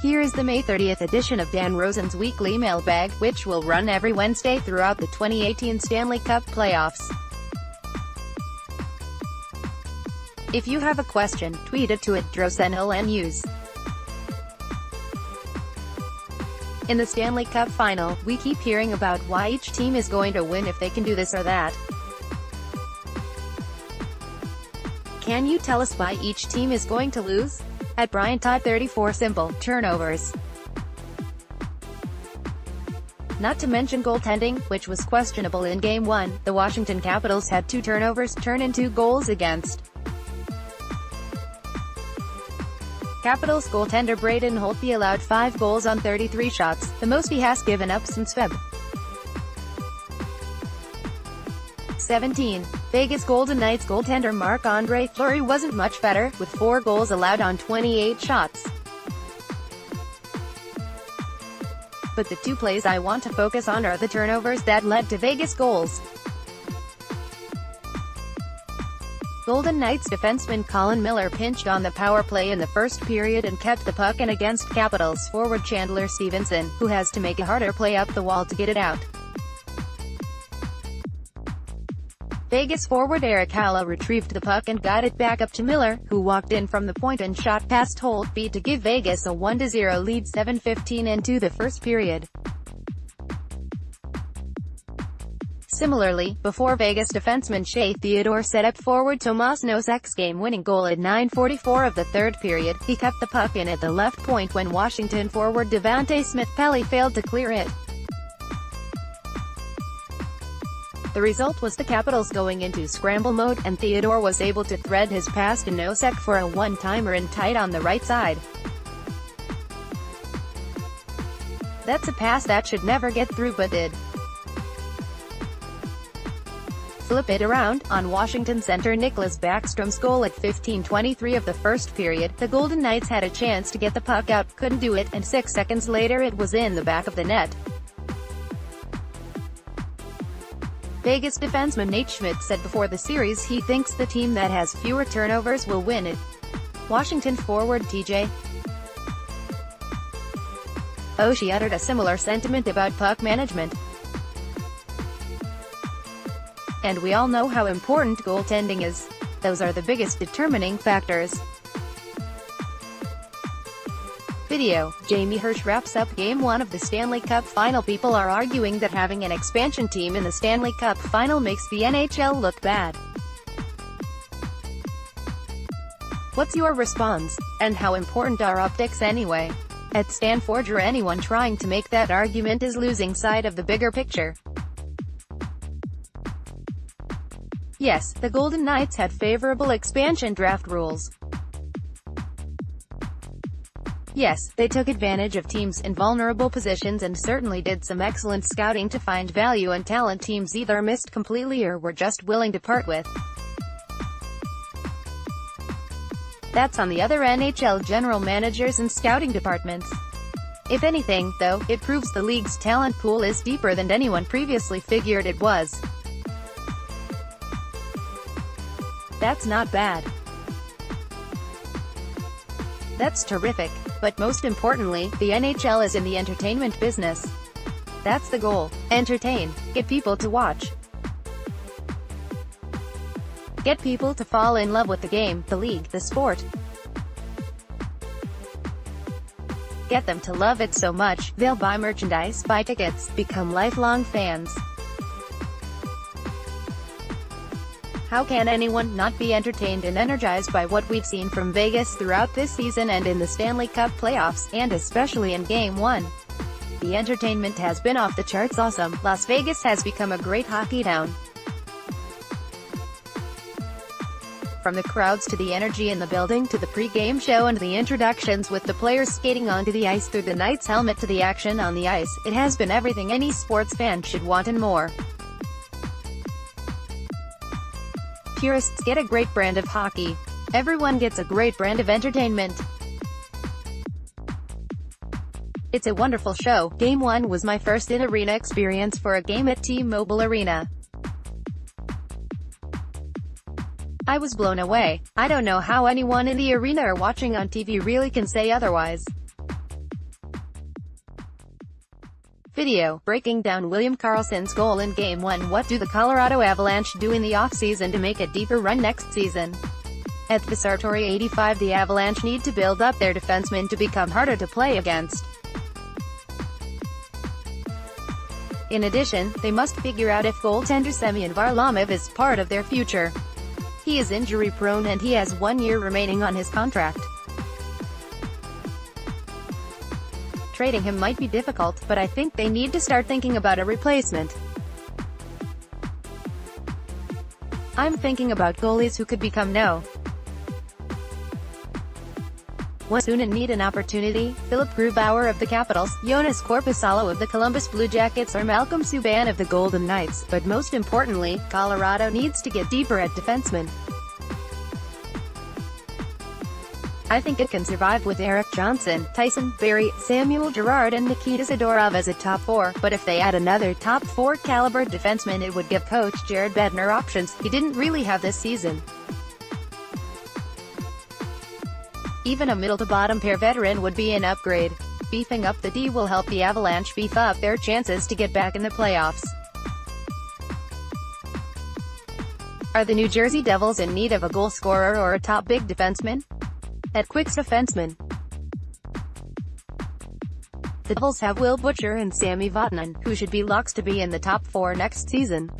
Here is the May 30th edition of Dan Rosen's weekly mailbag, which will run every Wednesday throughout the 2018 Stanley Cup Playoffs. If you have a question, tweet it to @DrosenLNews. In the Stanley Cup Final, we keep hearing about why each team is going to win if they can do this or that. Can you tell us why each team is going to lose? @BryantTodd34 Simple, turnovers. Not to mention goaltending, which was questionable in Game 1, the Washington Capitals had 2 turnovers turn into goals against. Capitals goaltender Braden Holtby allowed 5 goals on 33 shots, the most he has given up since Feb. 17. Vegas Golden Knights goaltender Marc-Andre Fleury wasn't much better, with 4 goals allowed on 28 shots. But the 2 plays I want to focus on are the turnovers that led to Vegas goals. Golden Knights defenseman Colin Miller pinched on the power play in the first period and kept the puck in against Capitals forward Chandler Stevenson, who has to make a harder play up the wall to get it out. Vegas forward Erik Haula retrieved the puck and got it back up to Miller, who walked in from the point and shot past Holtby to give Vegas a 1-0 lead 7:15 into the first period. Similarly, before Vegas defenseman Shea Theodore set up forward Tomas Nosek's game-winning goal at 9:44 of the third period, he kept the puck in at the left point when Washington forward Devante Smith-Pelly failed to clear it. The result was the Capitals going into scramble mode, and Theodore was able to thread his pass to Nosek for a one-timer in tight on the right side. That's a pass that should never get through but did. Flip it around, on Washington center Nicklas Backstrom's goal at 15:23 of the first period, the Golden Knights had a chance to get the puck out, couldn't do it, and 6 seconds later it was in the back of the net. Vegas defenseman Nate Schmidt said before the series he thinks the team that has fewer turnovers will win it. Washington forward TJ Oshie uttered a similar sentiment about puck management. And we all know how important goaltending is. Those are the biggest determining factors. Video, Jamie Hirsch wraps up Game 1 of the Stanley Cup Final. People are arguing that having an expansion team in the Stanley Cup Final makes the NHL look bad. What's your response? And how important are optics anyway? @Stanforger, anyone trying to make that argument is losing sight of the bigger picture. Yes, the Golden Knights had favorable expansion draft rules. Yes, they took advantage of teams in vulnerable positions and certainly did some excellent scouting to find value and talent teams either missed completely or were just willing to part with. That's on the other NHL general managers and scouting departments. If anything, though, it proves the league's talent pool is deeper than anyone previously figured it was. That's not bad. That's terrific. But most importantly, the NHL is in the entertainment business. That's the goal. Entertain. Get people to watch. Get people to fall in love with the game, the league, the sport. Get them to love it so much, they'll buy merchandise, buy tickets, become lifelong fans. How can anyone not be entertained and energized by what we've seen from Vegas throughout this season and in the Stanley Cup Playoffs, and especially in Game 1? The entertainment has been off the charts awesome. Las Vegas has become a great hockey town. From the crowds to the energy in the building to the pre-game show and the introductions with the players skating onto the ice through the Knights helmet to the action on the ice, it has been everything any sports fan should want and more. Purists get a great brand of hockey. Everyone gets a great brand of entertainment. It's a wonderful show. Game 1 was my first in-arena experience for a game at T-Mobile Arena. I was blown away. I don't know how anyone in the arena or watching on TV really can say otherwise. Video, breaking down William Karlsson's goal in Game 1. What do the Colorado Avalanche do in the offseason to make a deeper run next season? At the Sartori 85, the Avalanche need to build up their defensemen to become harder to play against. In addition, they must figure out if goaltender Semyon Varlamov is part of their future. He is injury-prone and he has 1 year remaining on his contract. Trading him might be difficult, but I think they need to start thinking about a replacement. I'm thinking about goalies who could become soon and need an opportunity. Philip Grubauer of the Capitals, Jonas Korpisalo of the Columbus Blue Jackets, or Malcolm Subban of the Golden Knights. But most importantly, Colorado needs to get deeper at defensemen. I think it can survive with Erik Johnson, Tyson Barrie, Samuel Girard and Nikita Zadorov as a top four, but if they add another top four caliber defenseman, it would give coach Jared Bednar options he didn't really have this season. Even a middle-to-bottom pair veteran would be an upgrade. Beefing up the D will help the Avalanche beef up their chances to get back in the playoffs. Are the New Jersey Devils in need of a goal scorer or a top big defenseman? At Quick's defenseman, the Devils have Will Butcher and Sami Vatanen, who should be locks to be in the top four next season.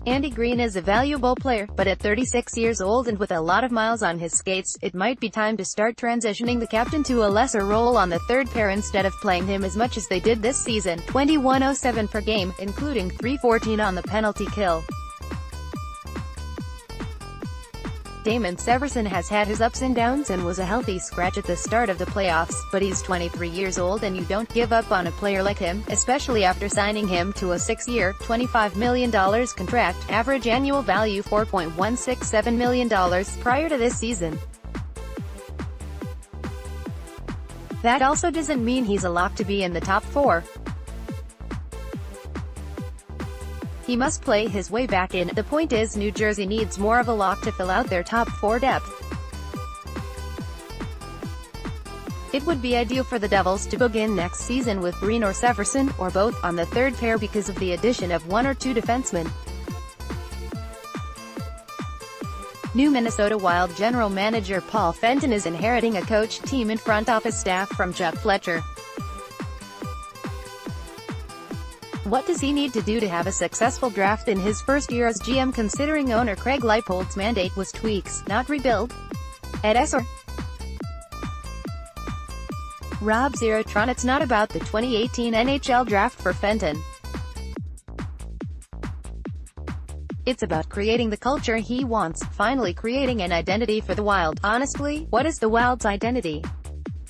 Andy Green is a valuable player, but at 36 years old and with a lot of miles on his skates, it might be time to start transitioning the captain to a lesser role on the third pair instead of playing him as much as they did this season, 21:07 per game, including .314 on the penalty kill. Damon Severson has had his ups and downs and was a healthy scratch at the start of the playoffs, but he's 23 years old and you don't give up on a player like him, especially after signing him to a 6-year, $25 million contract, average annual value $4.167 million, prior to this season. That also doesn't mean he's a lock to be in the top four. He must play his way back in. The point is, New Jersey needs more of a lock to fill out their top four depth. It would be ideal for the Devils to begin next season with Green or Severson, or both, on the third pair because of the addition of one or two defensemen. New Minnesota Wild general manager Paul Fenton is inheriting a coach, team and front office staff from Chuck Fletcher. What does he need to do to have a successful draft in his first year as GM, considering owner Craig Leipold's mandate was tweaks, not rebuild? Ed Esser, Rob Zerotron. It's not about the 2018 NHL draft for Fenton. It's about creating the culture he wants, finally creating an identity for the Wild. Honestly, what is the Wild's identity?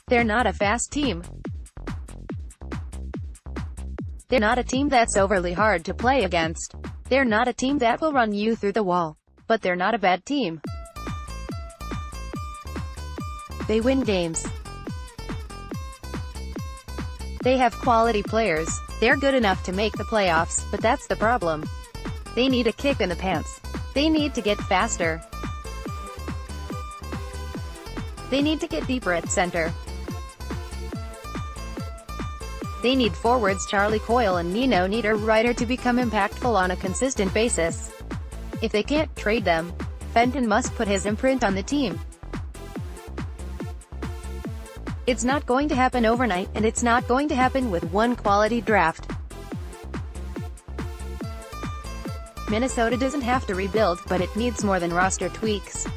They're not a fast team. They're not a team that's overly hard to play against. They're not a team that will run you through the wall. But they're not a bad team. They win games. They have quality players. They're good enough to make the playoffs, but that's the problem. They need a kick in the pants. They need to get faster. They need to get deeper at center. They need forwards Charlie Coyle and Nino Niederreiter to become impactful on a consistent basis. If they can't trade them, Fenton must put his imprint on the team. It's not going to happen overnight, and it's not going to happen with one quality draft. Minnesota doesn't have to rebuild, but it needs more than roster tweaks.